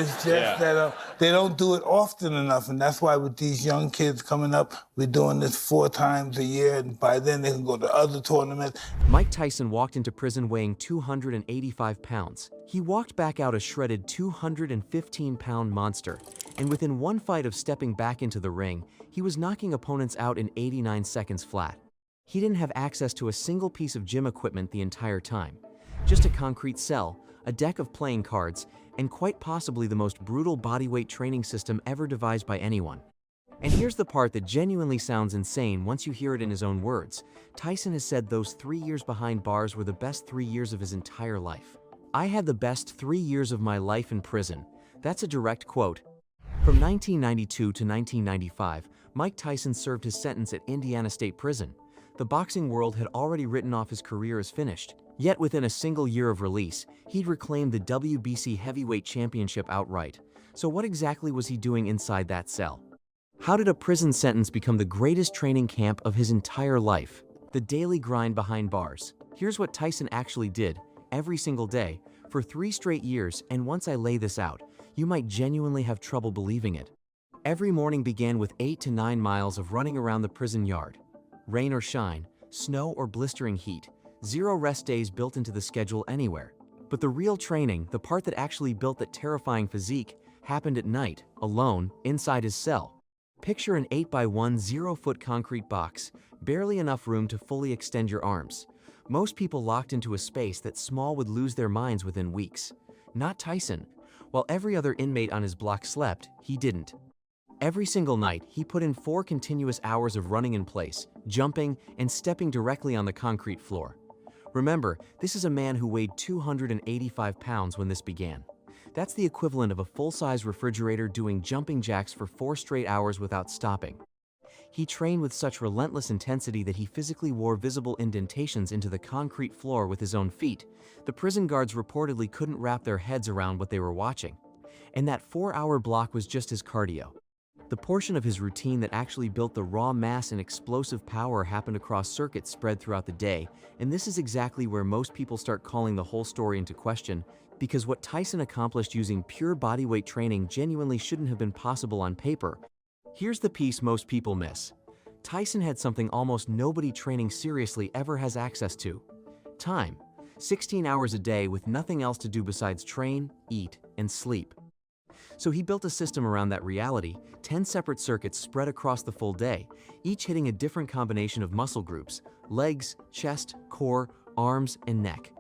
It's just that they don't do it often enough, and that's why with these young kids coming up, we're doing this 4 times a year, and by then they can go to other tournaments. Mike Tyson walked into prison weighing 285 pounds. He walked back out a shredded 215-pound monster, and within one fight of stepping back into the ring, he was knocking opponents out in 89 seconds flat. He didn't have access to a single piece of gym equipment the entire time. Just a concrete cell, a deck of playing cards, and quite possibly the most brutal bodyweight training system ever devised by anyone. And here's the part that genuinely sounds insane once you hear it in his own words. Tyson has said those 3 years behind bars were the best 3 years of his entire life. "I had the best 3 years of my life in prison." That's a direct quote. From 1992 to 1995, Mike Tyson served his sentence at Indiana State Prison. The boxing world had already written off his career as finished. Yet within a single year of release, he'd reclaimed the WBC heavyweight championship outright. So what exactly was he doing inside that cell? How did a prison sentence become the greatest training camp of his entire life? The daily grind behind bars. Here's what Tyson actually did, every single day, for 3 straight years, and once I lay this out, you might genuinely have trouble believing it. Every morning began with 8 to 9 miles of running around the prison yard. Rain or shine, snow or blistering heat, 0 rest days built into the schedule anywhere. But the real training, the part that actually built that terrifying physique, happened at night, alone, inside his cell. Picture an 8x1 0-foot concrete box, barely enough room to fully extend your arms. Most people locked into a space that small would lose their minds within weeks. Not Tyson. While every other inmate on his block slept, he didn't. Every single night, he put in 4 continuous hours of running in place, jumping, and stepping directly on the concrete floor. Remember, this is a man who weighed 285 pounds when this began. That's the equivalent of a full-size refrigerator doing jumping jacks for 4 straight hours without stopping. He trained with such relentless intensity that he physically wore visible indentations into the concrete floor with his own feet. The prison guards reportedly couldn't wrap their heads around what they were watching. And that 4-hour block was just his cardio. The portion of his routine that actually built the raw mass and explosive power happened across circuits spread throughout the day, and this is exactly where most people start calling the whole story into question, because what Tyson accomplished using pure bodyweight training genuinely shouldn't have been possible on paper. Here's the piece most people miss. Tyson had something almost nobody training seriously ever has access to. Time. 16 hours a day with nothing else to do besides train, eat, and sleep. So he built a system around that reality, 10 separate circuits spread across the full day, each hitting a different combination of muscle groups: legs, chest, core, arms, and neck.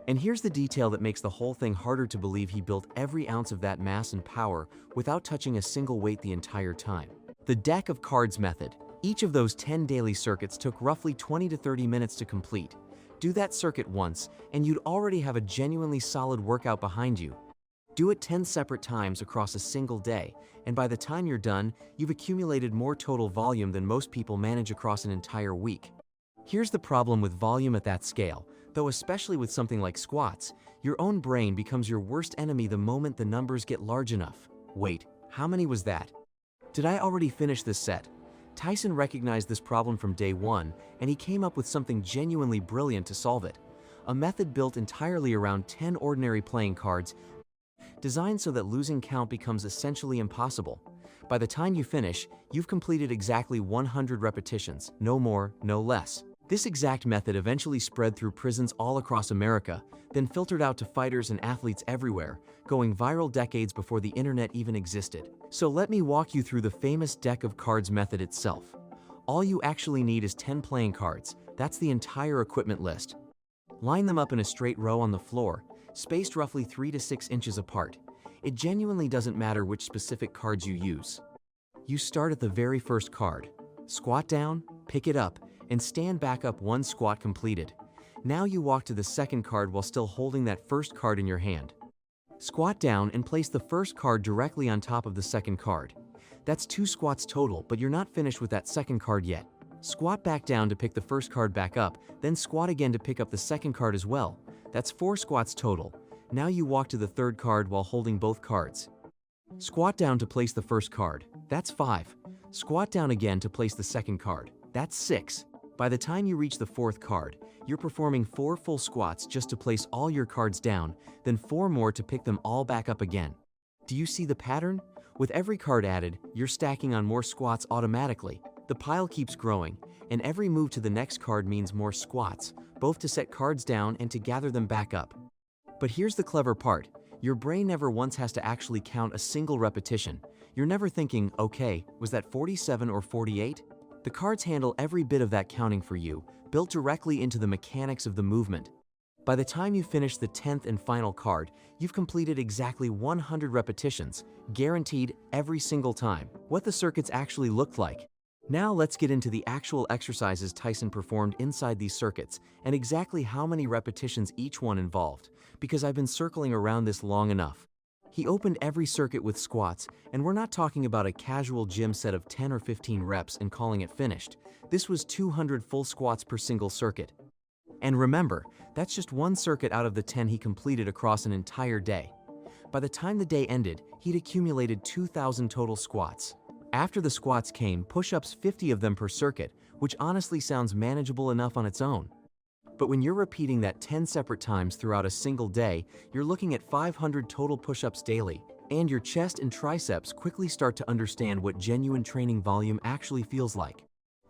And here's the detail that makes the whole thing harder to believe: he built every ounce of that mass and power without touching a single weight the entire time. The deck of cards method. Each of those 10 daily circuits took roughly 20 to 30 minutes to complete. Do that circuit once, and you'd already have a genuinely solid workout behind you. Do it 10 separate times across a single day, and by the time you're done, you've accumulated more total volume than most people manage across an entire week. Here's the problem with volume at that scale, though especially with something like squats, your own brain becomes your worst enemy the moment the numbers get large enough. Wait, how many was that? Did I already finish this set? Tyson recognized this problem from day one, and he came up with something genuinely brilliant to solve it. A method built entirely around 10 ordinary playing cards, designed so that losing count becomes essentially impossible. By the time you finish, you've completed exactly 100 repetitions, no more, no less. This exact method eventually spread through prisons all across America, then filtered out to fighters and athletes everywhere, going viral decades before the internet even existed. So let me walk you through the famous deck of cards method itself. All you actually need is 10 playing cards. That's the entire equipment list. Line them up in a straight row on the floor, spaced roughly 3 to 6 inches apart. It genuinely doesn't matter which specific cards you use. You start at the very first card. Squat down, pick it up, and stand back up one squat completed. Now you walk to the second card while still holding that first card in your hand. Squat down and place the first card directly on top of the second card. That's 2 squats total, but you're not finished with that second card yet. Squat back down to pick the first card back up, then squat again to pick up the second card as well. That's 4 squats total. Now you walk to the third card while holding both cards. Squat down to place the first card. That's 5. Squat down again to place the second card. That's 6. By the time you reach the fourth card, you're performing 4 full squats just to place all your cards down, then 4 more to pick them all back up again. Do you see the pattern? With every card added, you're stacking on more squats automatically. The pile keeps growing, and every move to the next card means more squats, both to set cards down and to gather them back up. But here's the clever part. Your brain never once has to actually count a single repetition. You're never thinking, okay, was that 47 or 48? The cards handle every bit of that counting for you, built directly into the mechanics of the movement. By the time you finish the 10th and final card, you've completed exactly 100 repetitions, guaranteed every single time. What the circuits actually looked like. Now let's get into the actual exercises Tyson performed inside these circuits and exactly how many repetitions each one involved, because I've been circling around this long enough. He opened every circuit with squats, and we're not talking about a casual gym set of 10 or 15 reps and calling it finished. This was 200 full squats per single circuit. And remember, that's just one circuit out of the 10 he completed across an entire day. By the time the day ended, he'd accumulated 2,000 total squats. After the squats came push-ups, 50 of them per circuit, which honestly sounds manageable enough on its own. But when you're repeating that 10 separate times throughout a single day, you're looking at 500 total push-ups daily, and your chest and triceps quickly start to understand what genuine training volume actually feels like.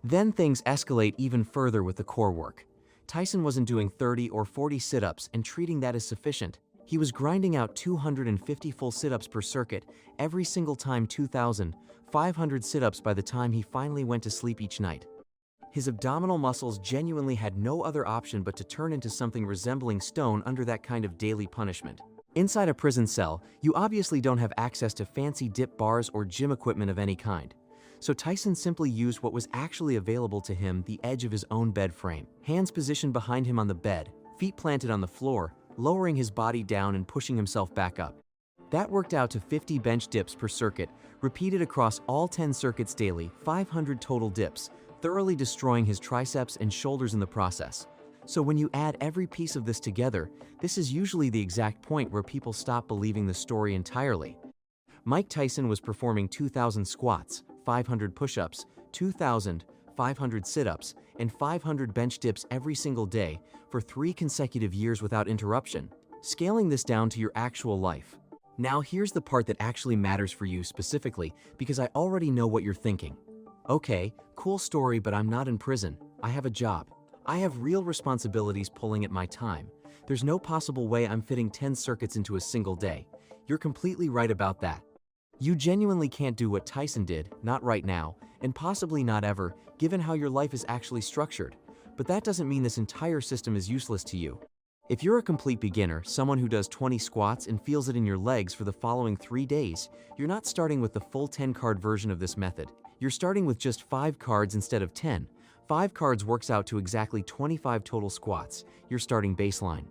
Then things escalate even further with the core work. Tyson wasn't doing 30 or 40 sit-ups and treating that as sufficient. He was grinding out 250 full sit-ups per circuit, every single time 2,500 sit-ups by the time he finally went to sleep each night. His abdominal muscles genuinely had no other option but to turn into something resembling stone under that kind of daily punishment. Inside a prison cell, you obviously don't have access to fancy dip bars or gym equipment of any kind. So Tyson simply used what was actually available to him, the edge of his own bed frame. Hands positioned behind him on the bed, feet planted on the floor, lowering his body down and pushing himself back up. That worked out to 50 bench dips per circuit, repeated across all 10 circuits daily, 500 total dips, thoroughly destroying his triceps and shoulders in the process. So when you add every piece of this together, this is usually the exact point where people stop believing the story entirely. Mike Tyson was performing 2,000 squats, 500 push-ups, 2,500 sit-ups, and 500 bench dips every single day for 3 consecutive years without interruption, scaling this down to your actual life. Now here's the part that actually matters for you specifically, because I already know what you're thinking. Okay, cool story, but I'm not in prison. I have a job. I have real responsibilities pulling at my time. There's no possible way I'm fitting 10 circuits into a single day. You're completely right about that. You genuinely can't do what Tyson did, not right now, and possibly not ever, given how your life is actually structured. But that doesn't mean this entire system is useless to you. If you're a complete beginner, someone who does 20 squats and feels it in your legs for the following 3 days, you're not starting with the full 10-card version of this method. You're starting with just 5 cards instead of 10. 5 cards works out to exactly 25 total squats, your starting baseline.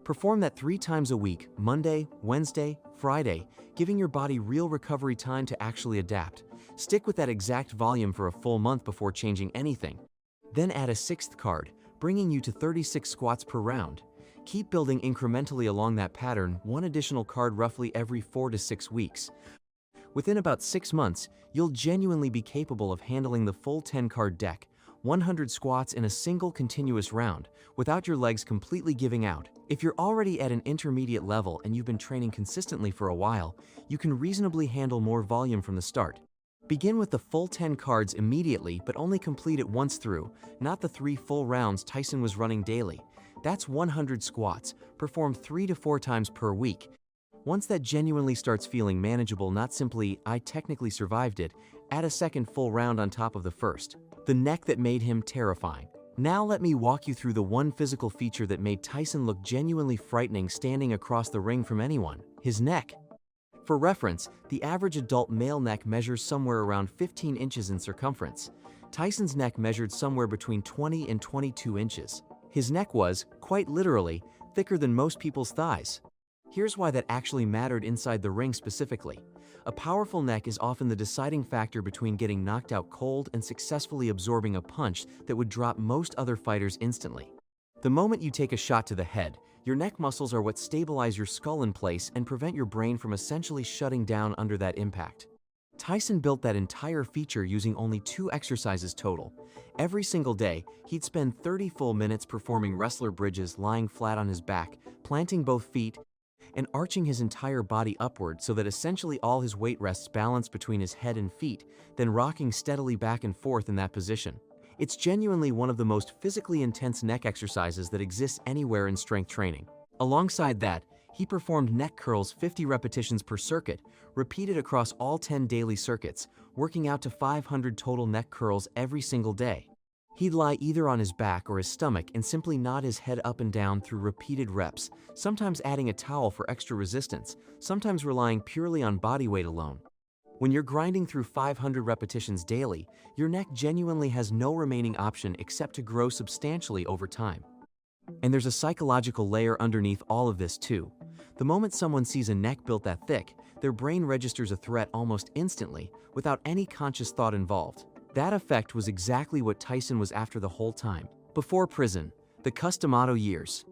Perform that 3 times a week, Monday, Wednesday, Friday, giving your body real recovery time to actually adapt. Stick with that exact volume for a full month before changing anything. Then add a 6th card, bringing you to 36 squats per round. Keep building incrementally along that pattern, 1 additional card roughly every 4 to 6 weeks. Within about 6 months, you'll genuinely be capable of handling the full 10-card deck, 100 squats in a single continuous round, without your legs completely giving out. If you're already at an intermediate level and you've been training consistently for a while, you can reasonably handle more volume from the start. Begin with the full 10 cards immediately, but only complete it once through, not the 3 full rounds Tyson was running daily. That's 100 squats, performed 3 to 4 times per week. Once that genuinely starts feeling manageable, not simply, I technically survived it, add a second full round on top of the first. The neck that made him terrifying. Now let me walk you through the one physical feature that made Tyson look genuinely frightening standing across the ring from anyone: his neck. For reference, the average adult male neck measures somewhere around 15 inches in circumference. Tyson's neck measured somewhere between 20 and 22 inches. His neck was, quite literally, thicker than most people's thighs. Here's why that actually mattered inside the ring specifically. A powerful neck is often the deciding factor between getting knocked out cold and successfully absorbing a punch that would drop most other fighters instantly. The moment you take a shot to the head, your neck muscles are what stabilize your skull in place and prevent your brain from essentially shutting down under that impact. Tyson built that entire feature using only 2 exercises total. Every single day, he'd spend 30 full minutes performing wrestler bridges lying flat on his back, planting both feet, and arching his entire body upward so that essentially all his weight rests balanced between his head and feet, then rocking steadily back and forth in that position. It's genuinely one of the most physically intense neck exercises that exists anywhere in strength training. Alongside that, he performed neck curls 50 repetitions per circuit, repeated across all 10 daily circuits, working out to 500 total neck curls every single day. He'd lie either on his back or his stomach and simply nod his head up and down through repeated reps, sometimes adding a towel for extra resistance, sometimes relying purely on body weight alone. When you're grinding through 500 repetitions daily, your neck genuinely has no remaining option except to grow substantially over time. And there's a psychological layer underneath all of this too. The moment someone sees a neck built that thick, their brain registers a threat almost instantly, without any conscious thought involved. That effect was exactly what Tyson was after the whole time. Before prison, the D'Amato years.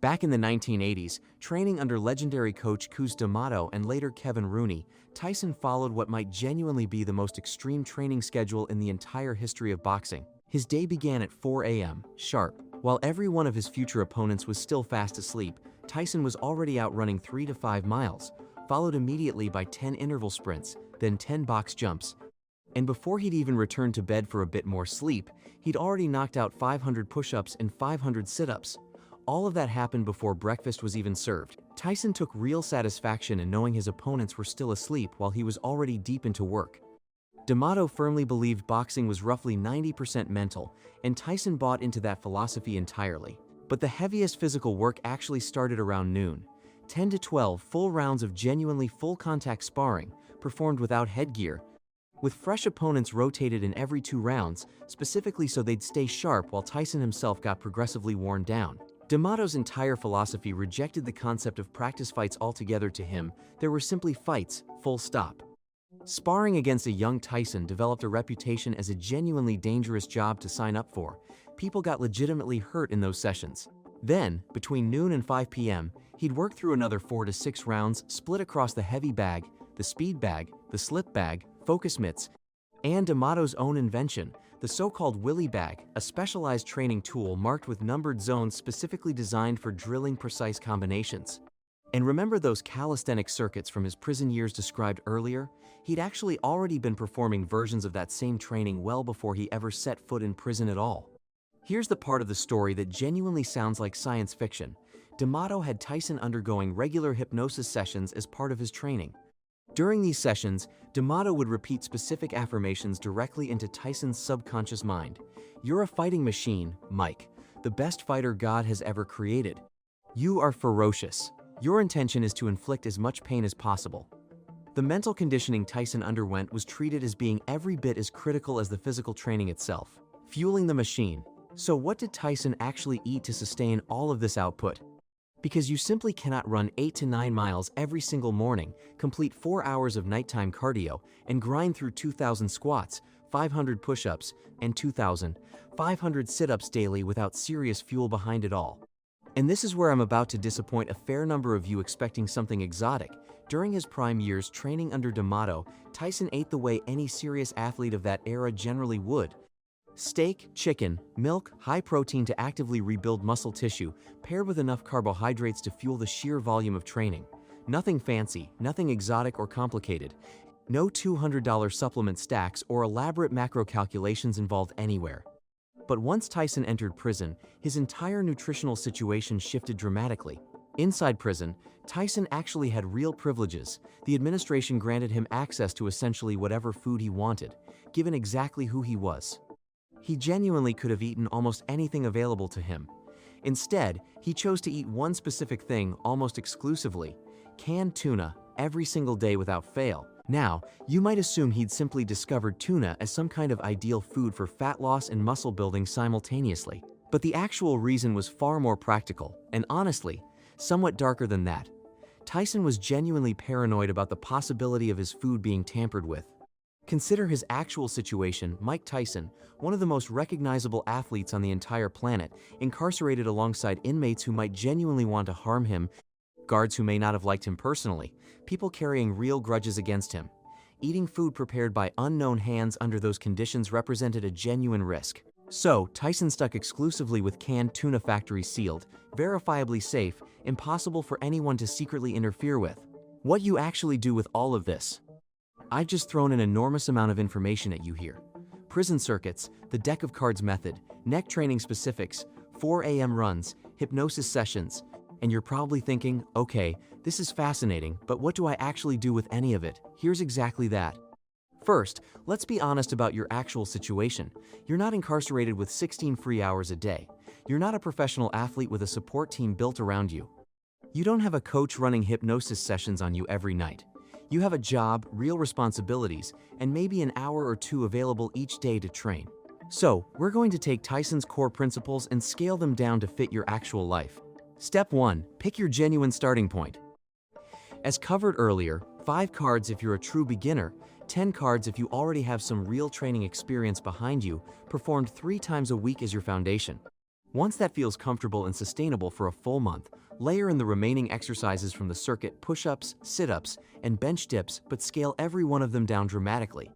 Back in the 1980s, training under legendary coach D'Amato and later Kevin Rooney, Tyson followed what might genuinely be the most extreme training schedule in the entire history of boxing. His day began at 4 a.m. sharp. While every one of his future opponents was still fast asleep, Tyson was already out running 3 to 5 miles, followed immediately by 10 interval sprints, then 10 box jumps. And before he'd even returned to bed for a bit more sleep, he'd already knocked out 500 push-ups and 500 sit-ups. All of that happened before breakfast was even served. Tyson took real satisfaction in knowing his opponents were still asleep while he was already deep into work. D'Amato firmly believed boxing was roughly 90% mental, and Tyson bought into that philosophy entirely. But the heaviest physical work actually started around noon. 10 to 12 full rounds of genuinely full-contact sparring, performed without headgear, with fresh opponents rotated in every 2 rounds, specifically so they'd stay sharp while Tyson himself got progressively worn down. D'Amato's entire philosophy rejected the concept of practice fights altogether. To him, there were simply fights, full stop. Sparring against a young Tyson developed a reputation as a genuinely dangerous job to sign up for. People got legitimately hurt in those sessions. Then, between noon and 5 p.m., he'd work through another 4 to 6 rounds split across the heavy bag, the speed bag, the slip bag, focus mitts, and D'Amato's own invention, the so-called Willy bag, a specialized training tool marked with numbered zones specifically designed for drilling precise combinations. And remember those calisthenic circuits from his prison years described earlier? He'd actually already been performing versions of that same training well before he ever set foot in prison at all. Here's the part of the story that genuinely sounds like science fiction. D'Amato had Tyson undergoing regular hypnosis sessions as part of his training. During these sessions, D'Amato would repeat specific affirmations directly into Tyson's subconscious mind. "You're a fighting machine, Mike, the best fighter God has ever created. You are ferocious. Your intention is to inflict as much pain as possible." The mental conditioning Tyson underwent was treated as being every bit as critical as the physical training itself, fueling the machine. So what did Tyson actually eat to sustain all of this output? Because you simply cannot run 8 to 9 miles every single morning, complete 4 hours of nighttime cardio, and grind through 2,000 squats, 500 push-ups, and 2,500 sit-ups daily without serious fuel behind it all. And this is where I'm about to disappoint a fair number of you expecting something exotic. During his prime years training under D'Amato, Tyson ate the way any serious athlete of that era generally would. Steak, chicken, milk, high protein to actively rebuild muscle tissue, paired with enough carbohydrates to fuel the sheer volume of training. Nothing fancy, nothing exotic or complicated. No $200 supplement stacks or elaborate macro calculations involved anywhere. But once Tyson entered prison, his entire nutritional situation shifted dramatically. Inside prison, Tyson actually had real privileges. The administration granted him access to essentially whatever food he wanted, given exactly who he was. He genuinely could have eaten almost anything available to him. Instead, he chose to eat one specific thing almost exclusively: canned tuna, every single day without fail. Now, you might assume he'd simply discovered tuna as some kind of ideal food for fat loss and muscle building simultaneously. But the actual reason was far more practical, and honestly, somewhat darker than that. Tyson was genuinely paranoid about the possibility of his food being tampered with. Consider his actual situation. Mike Tyson, one of the most recognizable athletes on the entire planet, incarcerated alongside inmates who might genuinely want to harm him, guards who may not have liked him personally, people carrying real grudges against him. Eating food prepared by unknown hands under those conditions represented a genuine risk. So, Tyson stuck exclusively with canned tuna factory sealed, verifiably safe, impossible for anyone to secretly interfere with. What you actually do with all of this? I've just thrown an enormous amount of information at you here. Prison circuits, the deck of cards method, neck training specifics, 4 a.m. runs, hypnosis sessions, and you're probably thinking, okay, this is fascinating, but what do I actually do with any of it? Here's exactly that. First, let's be honest about your actual situation. You're not incarcerated with 16 free hours a day. You're not a professional athlete with a support team built around you. You don't have a coach running hypnosis sessions on you every night. You have a job, real responsibilities, and maybe an hour or two available each day to train. So, we're going to take Tyson's core principles and scale them down to fit your actual life. Step 1. Pick your genuine starting point. As covered earlier, 5 cards if you're a true beginner, 10 cards if you already have some real training experience behind you, performed 3 times a week as your foundation. Once that feels comfortable and sustainable for a full month, layer in the remaining exercises from the circuit: push-ups, sit-ups, and bench dips, but scale every one of them down dramatically.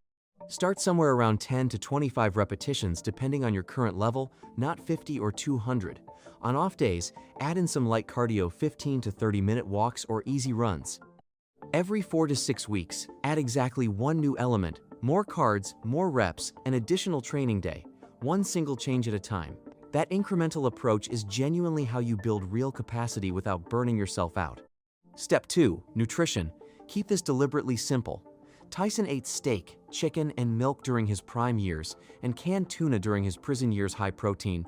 Start somewhere around 10 to 25 repetitions depending on your current level, not 50 or 200. On off days, add in some light cardio, 15 to 30-minute walks or easy runs. Every 4 to 6 weeks, add exactly 1 new element: more cards, more reps, an additional training day, 1 single change at a time. That incremental approach is genuinely how you build real capacity without burning yourself out. Step 2. Nutrition. Keep this deliberately simple. Tyson ate steak, chicken, and milk during his prime years, and canned tuna during his prison years. High protein,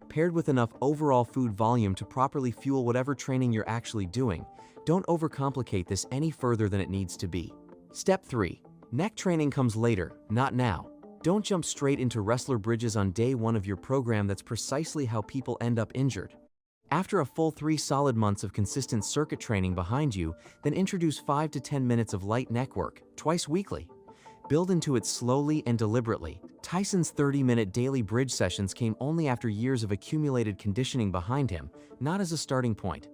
paired with enough overall food volume to properly fuel whatever training you're actually doing. Don't overcomplicate this any further than it needs to be. Step 3. Neck training comes later, not now. Don't jump straight into wrestler bridges on day 1 of your program. That's precisely how people end up injured. After a full 3 solid months of consistent circuit training behind you, then introduce 5 to 10 minutes of light neck work, twice weekly. Build into it slowly and deliberately. Tyson's 30-minute daily bridge sessions came only after years of accumulated conditioning behind him, not as a starting point.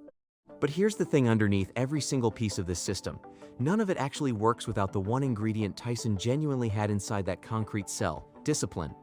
But here's the thing: underneath every single piece of this system, none of it actually works without the one ingredient Tyson genuinely had inside that concrete cell: discipline.